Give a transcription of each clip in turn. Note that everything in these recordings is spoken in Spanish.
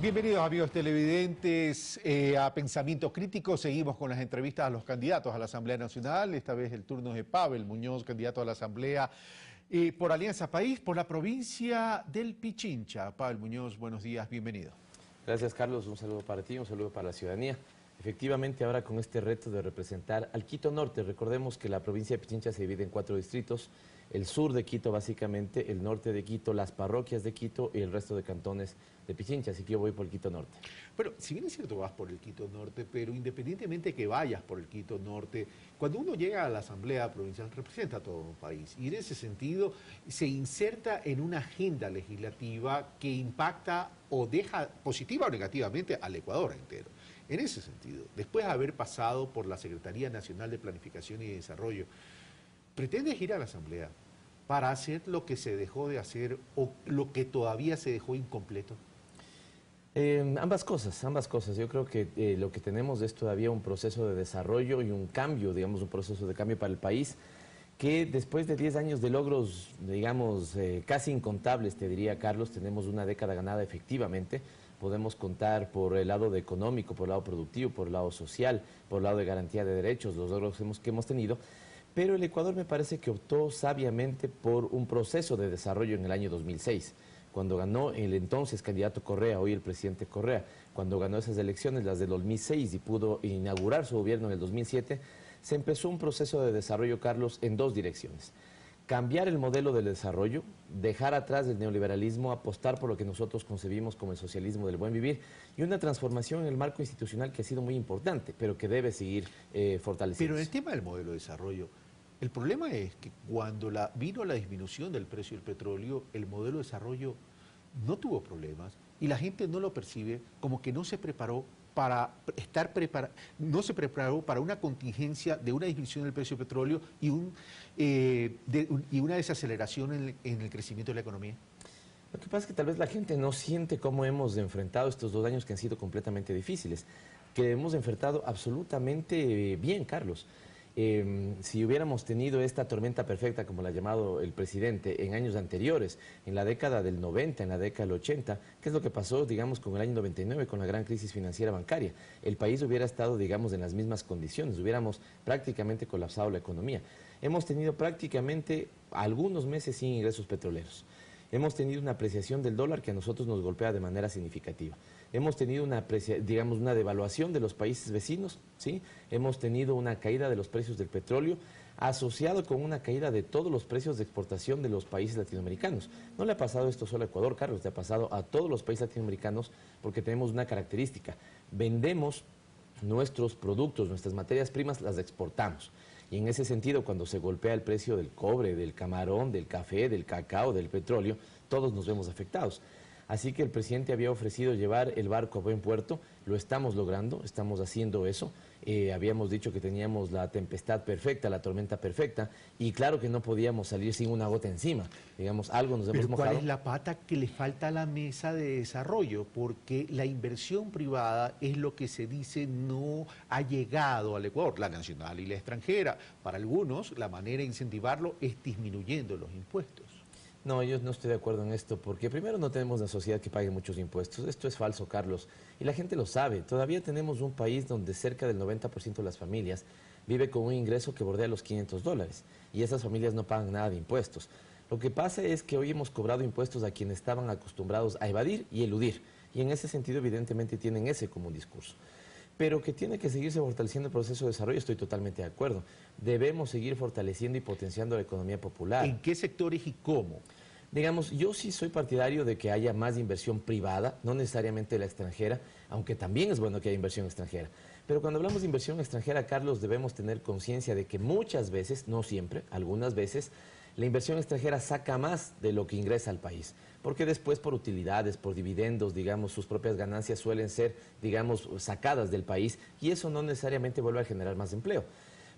Bienvenidos amigos televidentes a Pensamiento Crítico. Seguimos con las entrevistas a los candidatos a la Asamblea Nacional. Esta vez el turno es de Pavel Muñoz, candidato a la Asamblea por Alianza País, por la provincia del Pichincha. Pavel Muñoz, buenos días, bienvenido. Gracias, Carlos. Un saludo para ti, un saludo para la ciudadanía. Efectivamente, ahora con este reto de representar al Quito Norte, recordemos que la provincia de Pichincha se divide en 4 distritos, el sur de Quito básicamente, el norte de Quito, las parroquias de Quito y el resto de cantones de Pichincha, así que yo voy por el Quito Norte. Bueno, si bien es cierto vas por el Quito Norte, pero independientemente que vayas por el Quito Norte, cuando uno llega a la Asamblea Provincial representa a todo un país y en ese sentido se inserta en una agenda legislativa que impacta o deja positiva o negativamente al Ecuador entero. En ese sentido, después de haber pasado por la Secretaría Nacional de Planificación y Desarrollo, ¿pretendes ir a la Asamblea para hacer lo que se dejó de hacer o lo que todavía se dejó incompleto? Ambas cosas. Yo creo que lo que tenemos es todavía un proceso de desarrollo y un cambio, digamos, un proceso de cambio para el país, que después de 10 años de logros, digamos, casi incontables, te diría, Carlos, tenemos una década ganada efectivamente. Podemos contar por el lado económico, por el lado productivo, por el lado social, por el lado de garantía de derechos, los logros que hemos tenido. Pero el Ecuador me parece que optó sabiamente por un proceso de desarrollo en el año 2006, cuando ganó el entonces candidato Correa, hoy el presidente Correa, cuando ganó esas elecciones, las del 2006, y pudo inaugurar su gobierno en el 2007, se empezó un proceso de desarrollo, Carlos, en 2 direcciones. Cambiar el modelo del desarrollo, dejar atrás el neoliberalismo, apostar por lo que nosotros concebimos como el socialismo del buen vivir y una transformación en el marco institucional que ha sido muy importante, pero que debe seguir fortaleciéndose. Pero en el tema del modelo de desarrollo, el problema es que cuando vino la disminución del precio del petróleo, el modelo de desarrollo no tuvo problemas y la gente no lo percibe como que no se preparó para no se preparó para una contingencia de una disminución del precio del petróleo y una desaceleración en el crecimiento de la economía. Lo que pasa es que tal vez la gente no siente cómo hemos enfrentado estos 2 años que han sido completamente difíciles, que hemos enfrentado absolutamente bien, Carlos. Si hubiéramos tenido esta tormenta perfecta, como la ha llamado el presidente, en años anteriores, en la década del 90, en la década del 80, ¿qué es lo que pasó, digamos, con el año 99, con la gran crisis financiera bancaria? El país hubiera estado, digamos, en las mismas condiciones, hubiéramos prácticamente colapsado la economía. Hemos tenido prácticamente algunos meses sin ingresos petroleros. Hemos tenido una apreciación del dólar que a nosotros nos golpea de manera significativa. Hemos tenido una devaluación de los países vecinos, ¿sí? Hemos tenido una caída de los precios del petróleo asociado con una caída de todos los precios de exportación de los países latinoamericanos. No le ha pasado esto solo a Ecuador, Carlos, le ha pasado a todos los países latinoamericanos porque tenemos una característica. Vendemos nuestros productos, nuestras materias primas, las exportamos. Y en ese sentido, cuando se golpea el precio del cobre, del camarón, del café, del cacao, del petróleo, todos nos vemos afectados. Así que el presidente había ofrecido llevar el barco a buen puerto, lo estamos logrando, estamos haciendo eso. Habíamos dicho que teníamos la tempestad perfecta, la tormenta perfecta, y claro que no podíamos salir sin una gota encima. Digamos, algo nos hemos mojado. ¿Cuál es la pata que le falta a la mesa de desarrollo? Porque la inversión privada es lo que se dice no ha llegado al Ecuador, la nacional y la extranjera. Para algunos, la manera de incentivarlo es disminuyendo los impuestos. No, yo no estoy de acuerdo en esto, porque primero no tenemos una sociedad que pague muchos impuestos. Esto es falso, Carlos, y la gente lo sabe. Todavía tenemos un país donde cerca del 90% de las familias vive con un ingreso que bordea los $500, y esas familias no pagan nada de impuestos. Lo que pasa es que hoy hemos cobrado impuestos a quienes estaban acostumbrados a evadir y eludir, y en ese sentido evidentemente tienen ese como un discurso. Pero que tiene que seguirse fortaleciendo el proceso de desarrollo, estoy totalmente de acuerdo. Debemos seguir fortaleciendo y potenciando la economía popular. ¿En qué sectores y cómo? Digamos, yo sí soy partidario de que haya más inversión privada, no necesariamente la extranjera, aunque también es bueno que haya inversión extranjera. Pero cuando hablamos de inversión extranjera, Carlos, debemos tener conciencia de que muchas veces, no siempre, algunas veces, la inversión extranjera saca más de lo que ingresa al país, porque después por utilidades, por dividendos, digamos, sus propias ganancias suelen ser, digamos, sacadas del país y eso no necesariamente vuelve a generar más empleo.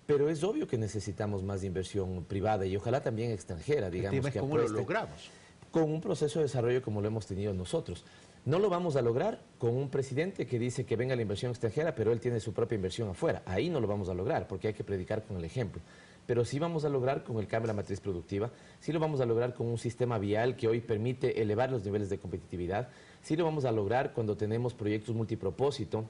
Pero es obvio que necesitamos más inversión privada y ojalá también extranjera, digamos. El tema es cómo lo logramos. Con un proceso de desarrollo como lo hemos tenido nosotros. No lo vamos a lograr con un presidente que dice que venga la inversión extranjera, pero él tiene su propia inversión afuera. Ahí no lo vamos a lograr porque hay que predicar con el ejemplo. pero sí vamos a lograr con el cambio de la matriz productiva, sí lo vamos a lograr con un sistema vial que hoy permite elevar los niveles de competitividad, sí lo vamos a lograr cuando tenemos proyectos multipropósito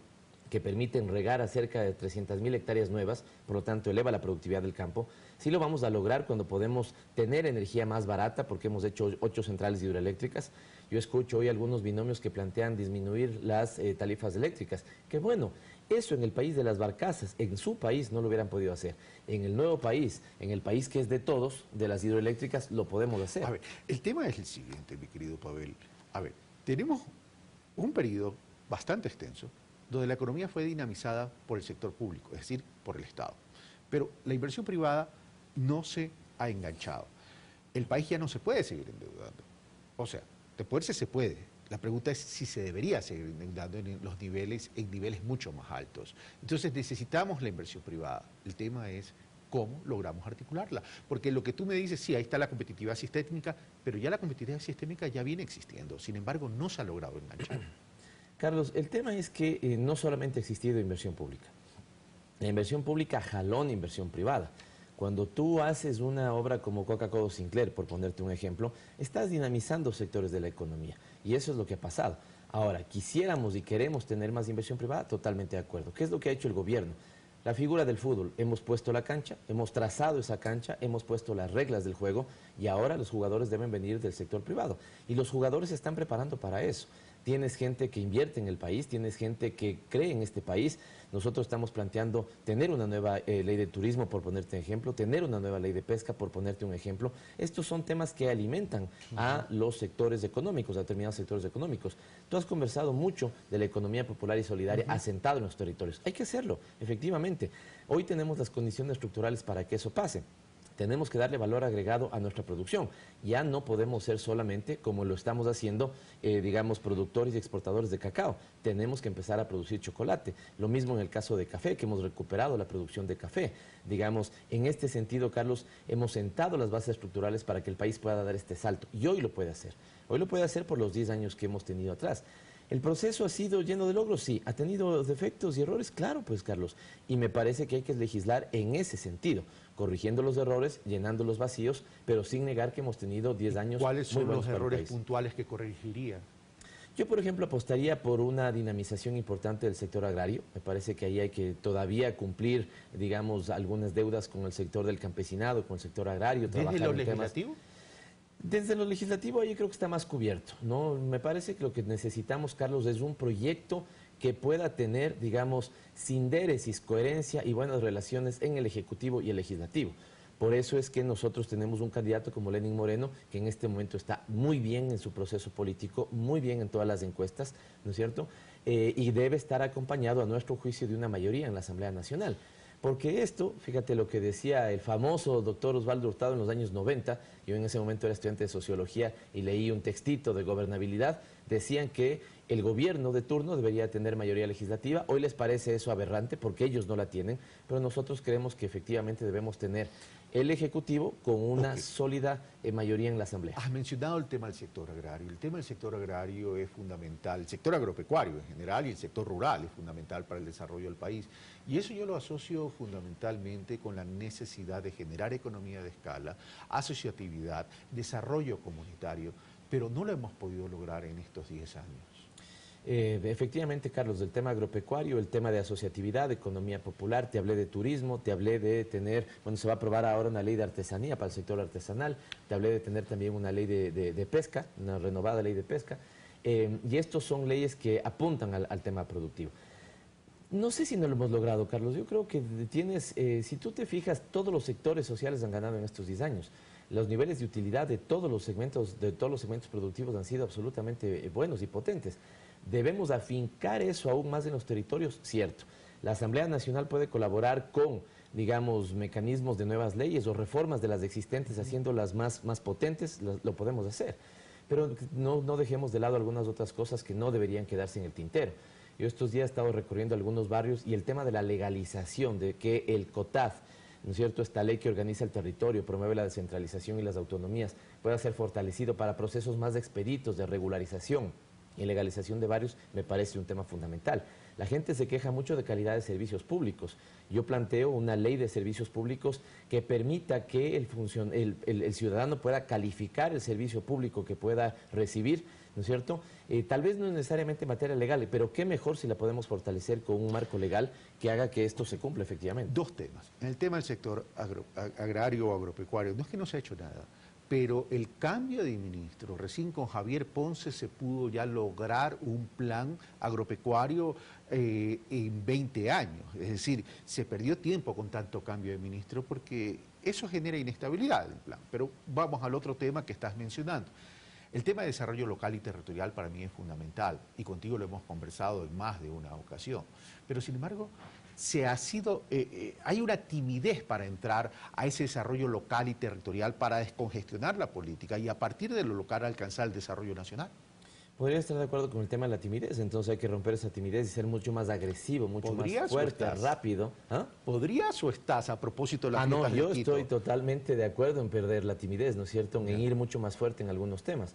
que permiten regar a cerca de 300.000 hectáreas nuevas, por lo tanto eleva la productividad del campo. Sí lo vamos a lograr cuando podemos tener energía más barata, porque hemos hecho 8 centrales hidroeléctricas. Yo escucho hoy algunos binomios que plantean disminuir las tarifas eléctricas. Que bueno, eso en el país de las barcazas, en su país no lo hubieran podido hacer. En el nuevo país, en el país que es de todos, de las hidroeléctricas, lo podemos hacer. A ver, el tema es el siguiente, mi querido Pavel. A ver, tenemos un periodo bastante extenso donde la economía fue dinamizada por el sector público, es decir, por el Estado. Pero la inversión privada no se ha enganchado. El país ya no se puede seguir endeudando. O sea, de poderse se puede. La pregunta es si se debería seguir endeudando en niveles mucho más altos. Entonces necesitamos la inversión privada. El tema es cómo logramos articularla. Porque lo que tú me dices, sí, ahí está la competitividad sistémica, pero ya la competitividad sistémica ya viene existiendo. Sin embargo, no se ha logrado enganchar. Carlos, el tema es que no solamente ha existido inversión pública. La inversión pública jalón inversión privada. Cuando tú haces una obra como Coca-Cola Sinclair, por ponerte un ejemplo, estás dinamizando sectores de la economía. Y eso es lo que ha pasado. Ahora, quisiéramos y queremos tener más inversión privada, totalmente de acuerdo. ¿Qué es lo que ha hecho el gobierno? La figura del fútbol, hemos puesto la cancha, hemos trazado esa cancha, hemos puesto las reglas del juego y ahora los jugadores deben venir del sector privado. Y los jugadores se están preparando para eso. Tienes gente que invierte en el país, tienes gente que cree en este país. Nosotros estamos planteando tener una nueva ley de turismo, por ponerte un ejemplo, tener una nueva ley de pesca, por ponerte un ejemplo. Estos son temas que alimentan a los sectores económicos, a determinados sectores económicos. Tú has conversado mucho de la economía popular y solidaria asentada en los territorios. Hay que hacerlo, efectivamente. Hoy tenemos las condiciones estructurales para que eso pase. Tenemos que darle valor agregado a nuestra producción. Ya no podemos ser solamente, como lo estamos haciendo, digamos, productores y exportadores de cacao. Tenemos que empezar a producir chocolate. Lo mismo en el caso de café, que hemos recuperado la producción de café. Digamos, en este sentido, Carlos, hemos sentado las bases estructurales para que el país pueda dar este salto. Y hoy lo puede hacer. Hoy lo puede hacer por los 10 años que hemos tenido atrás. ¿El proceso ha sido lleno de logros? Sí. ¿Ha tenido defectos y errores? Claro, pues, Carlos. Y me parece que hay que legislar en ese sentido, corrigiendo los errores, llenando los vacíos, pero sin negar que hemos tenido 10 años ¿Cuáles son muy los buenos errores puntuales que corregiría? Yo, por ejemplo, apostaría por una dinamización importante del sector agrario. Me parece que ahí hay que todavía cumplir, digamos, algunas deudas con el sector del campesinado, con el sector agrario. ¿Desde lo legislativo? Desde lo legislativo ahí creo que está más cubierto, ¿no? Me parece que lo que necesitamos, Carlos, es un proyecto que pueda tener, digamos, sindéresis, coherencia y buenas relaciones en el Ejecutivo y el Legislativo. Por eso es que nosotros tenemos un candidato como Lenín Moreno, que en este momento está muy bien en su proceso político, muy bien en todas las encuestas, ¿no es cierto? Y debe estar acompañado, a nuestro juicio, de una mayoría en la Asamblea Nacional. Porque esto, fíjate lo que decía el famoso doctor Osvaldo Hurtado en los años 90, yo en ese momento era estudiante de sociología y leí un textito de gobernabilidad, decían que el gobierno de turno debería tener mayoría legislativa. Hoy les parece eso aberrante porque ellos no la tienen, pero nosotros creemos que efectivamente debemos tener el Ejecutivo con una sólida mayoría en la Asamblea. Has mencionado el tema del sector agrario. El tema del sector agrario es fundamental, el sector agropecuario en general y el sector rural es fundamental para el desarrollo del país. Y eso yo lo asocio fundamentalmente con la necesidad de generar economía de escala, asociatividad, desarrollo comunitario, pero no lo hemos podido lograr en estos 10 años. Efectivamente, Carlos, del tema agropecuario, el tema de asociatividad, de economía popular, te hablé de turismo, te hablé de tener, bueno, se va a aprobar ahora una ley de artesanía para el sector artesanal, te hablé de tener también una ley de pesca, una renovada ley de pesca, y estos son leyes que apuntan al tema productivo. No sé si no lo hemos logrado, Carlos. Yo creo que tienes, si tú te fijas, todos los sectores sociales han ganado en estos 10 años. Los niveles de utilidad de todos los segmentos productivos han sido absolutamente buenos y potentes. Debemos afincar eso aún más en los territorios, cierto. La Asamblea Nacional puede colaborar con, digamos, mecanismos de nuevas leyes o reformas de las existentes, haciéndolas más potentes, lo podemos hacer. Pero no dejemos de lado algunas otras cosas que no deberían quedarse en el tintero. Yo estos días he estado recorriendo algunos barrios y el tema de la legalización, de que el COTAD, ¿no es cierto?, esta ley que organiza el territorio, promueve la descentralización y las autonomías, pueda ser fortalecido para procesos más expeditos de regularización y legalización de barrios me parece un tema fundamental. La gente se queja mucho de calidad de servicios públicos. Yo planteo una ley de servicios públicos que permita que el ciudadano pueda calificar el servicio público que pueda recibir, ¿no es cierto? Tal vez no es necesariamente materia legal, pero qué mejor si la podemos fortalecer con un marco legal que haga que esto se cumpla efectivamente. Dos temas. En el tema del sector agrario o agropecuario, no es que no se ha hecho nada, pero el cambio de ministro, recién con Javier Ponce se pudo ya lograr un plan agropecuario en 20 años. Es decir, se perdió tiempo con tanto cambio de ministro porque eso genera inestabilidad en el plan. Pero vamos al otro tema que estás mencionando. El tema de desarrollo local y territorial para mí es fundamental y contigo lo hemos conversado en más de una ocasión. Pero sin embargo, hay una timidez para entrar a ese desarrollo local y territorial para descongestionar la política y a partir de lo local alcanzar el desarrollo nacional. Podría estar de acuerdo con el tema de la timidez, entonces hay que romper esa timidez y ser mucho más agresivo, mucho más fuerte, rápido. ¿Ah? ¿Podrías o estás a propósito de la No, yo estoy totalmente de acuerdo en perder la timidez, ¿no es cierto?, en ir mucho más fuerte en algunos temas.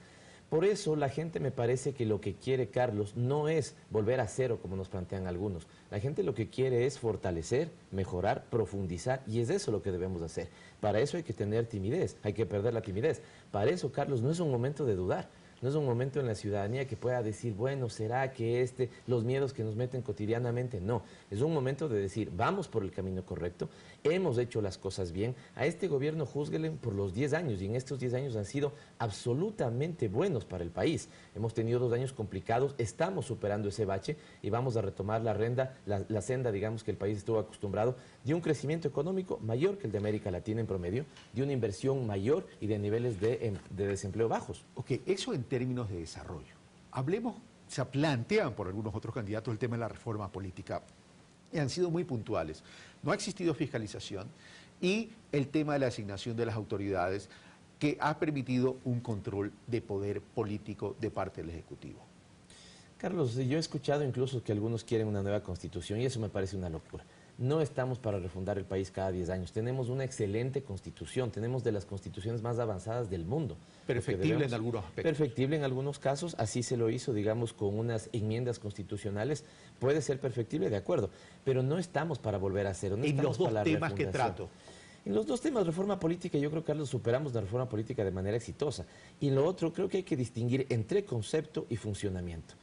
Por eso la gente me parece que lo que quiere Carlos no es volver a cero como nos plantean algunos. La gente lo que quiere es fortalecer, mejorar, profundizar y es eso lo que debemos hacer. Para eso hay que tener timidez, hay que perder la timidez. Para eso, Carlos, no es un momento de dudar. No es un momento en la ciudadanía que pueda decir, bueno, ¿será que los miedos que nos meten cotidianamente? No, es un momento de decir, vamos por el camino correcto, hemos hecho las cosas bien, a este gobierno júzguele por los 10 años y en estos 10 años han sido absolutamente buenos para el país. Hemos tenido 2 años complicados, estamos superando ese bache y vamos a retomar la senda, digamos, que el país estuvo acostumbrado, de un crecimiento económico mayor que el de América Latina en promedio, de una inversión mayor y de niveles de desempleo bajos. Ok, eso en términos de desarrollo. Hablemos, se plantean por algunos otros candidatos el tema de la reforma política y han sido muy puntuales. No ha existido fiscalización y el tema de la asignación de las autoridades que ha permitido un control de poder político de parte del Ejecutivo. Carlos, yo he escuchado incluso que algunos quieren una nueva constitución y eso me parece una locura. No estamos para refundar el país cada 10 años. Tenemos una excelente constitución, tenemos de las constituciones más avanzadas del mundo. Perfectible en algunos aspectos. Perfectible en algunos casos, así se lo hizo, digamos, con unas enmiendas constitucionales. Puede ser perfectible, de acuerdo, pero no estamos para volver a cero. No en los dos temas que trato. En los dos temas, reforma política, yo creo, Carlos, superamos la reforma política de manera exitosa. Y en lo otro, creo que hay que distinguir entre concepto y funcionamiento.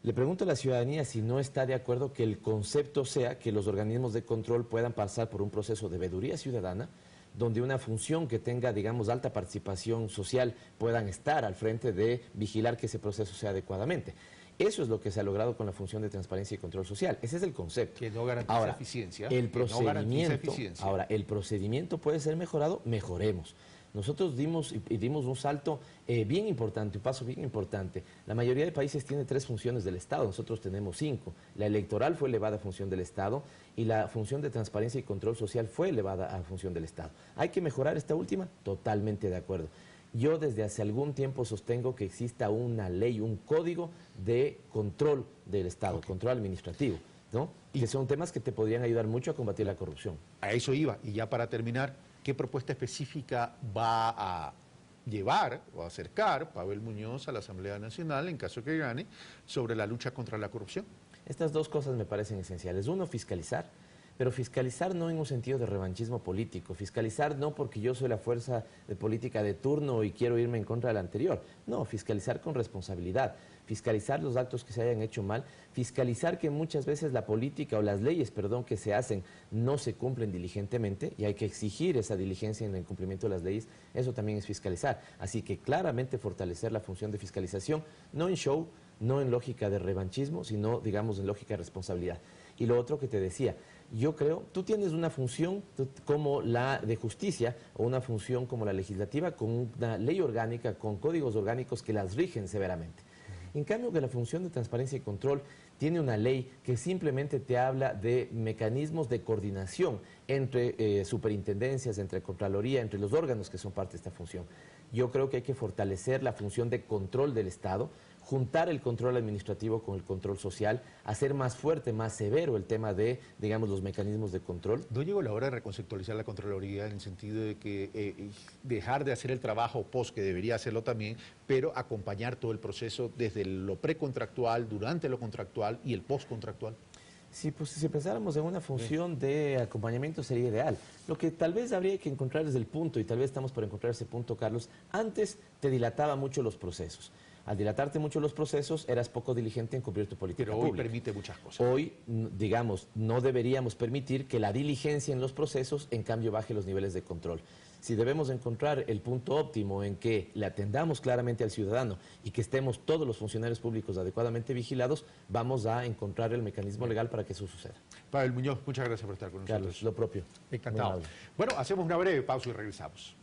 Le pregunto a la ciudadanía si no está de acuerdo que el concepto sea que los organismos de control puedan pasar por un proceso de veeduría ciudadana, donde una función que tenga, digamos, alta participación social puedan estar al frente de vigilar que ese proceso sea adecuadamente. Eso es lo que se ha logrado con la función de transparencia y control social. Ese es el concepto. Que no garantiza eficiencia. El procedimiento puede ser mejorado, mejoremos. Nosotros dimos un salto bien importante, un paso bien importante. La mayoría de países tiene 3 funciones del Estado, nosotros tenemos 5. La electoral fue elevada a función del Estado y la función de transparencia y control social fue elevada a función del Estado. ¿Hay que mejorar esta última? Totalmente de acuerdo. Yo desde hace algún tiempo sostengo que exista una ley, un código de control del Estado, control administrativo, ¿no? Y que son temas que te podrían ayudar mucho a combatir la corrupción. A eso iba. Y ya para terminar, ¿qué propuesta específica va a llevar o acercar Pavel Muñoz a la Asamblea Nacional, en caso que gane, sobre la lucha contra la corrupción? Estas 2 cosas me parecen esenciales. Uno, fiscalizar, pero fiscalizar no en un sentido de revanchismo político, fiscalizar no porque yo soy la fuerza de política de turno y quiero irme en contra del anterior, no, fiscalizar con responsabilidad, fiscalizar los actos que se hayan hecho mal, fiscalizar que muchas veces la política o las leyes, que se hacen no se cumplen diligentemente y hay que exigir esa diligencia en el cumplimiento de las leyes, eso también es fiscalizar. Así que claramente fortalecer la función de fiscalización, no en show, no en lógica de revanchismo, sino, digamos, en lógica de responsabilidad. Y lo otro que te decía, yo creo, tú tienes una función como la de justicia o una función como la legislativa con una ley orgánica, con códigos orgánicos que las rigen severamente. En cambio, que la función de transparencia y control tiene una ley que simplemente te habla de mecanismos de coordinación entre superintendencias, entre Contraloría, entre los órganos que son parte de esta función. Yo creo que hay que fortalecer la función de control del Estado, juntar el control administrativo con el control social, hacer más fuerte, más severo el tema de, digamos, los mecanismos de control. ¿No llegó la hora de reconceptualizar la Contraloría en el sentido de que dejar de hacer el trabajo post, que debería hacerlo también, pero acompañar todo el proceso desde lo precontractual, durante lo contractual y el postcontractual? Sí, pues si pensáramos en una función de acompañamiento sería ideal. Lo que tal vez habría que encontrar es el punto, y tal vez estamos por encontrar ese punto, Carlos. Antes te dilataba mucho los procesos. Al dilatarte mucho los procesos, eras poco diligente en cumplir tu política Pero hoy pública. permite muchas cosas. Hoy, digamos, no deberíamos permitir que la diligencia en los procesos, en cambio, baje los niveles de control. Si debemos encontrar el punto óptimo en que le atendamos claramente al ciudadano y que estemos todos los funcionarios públicos adecuadamente vigilados, vamos a encontrar el mecanismo legal para que eso suceda. Pavel Muñoz, muchas gracias por estar con nosotros. Carlos, lo propio. Encantado. Bueno, hacemos una breve pausa y regresamos.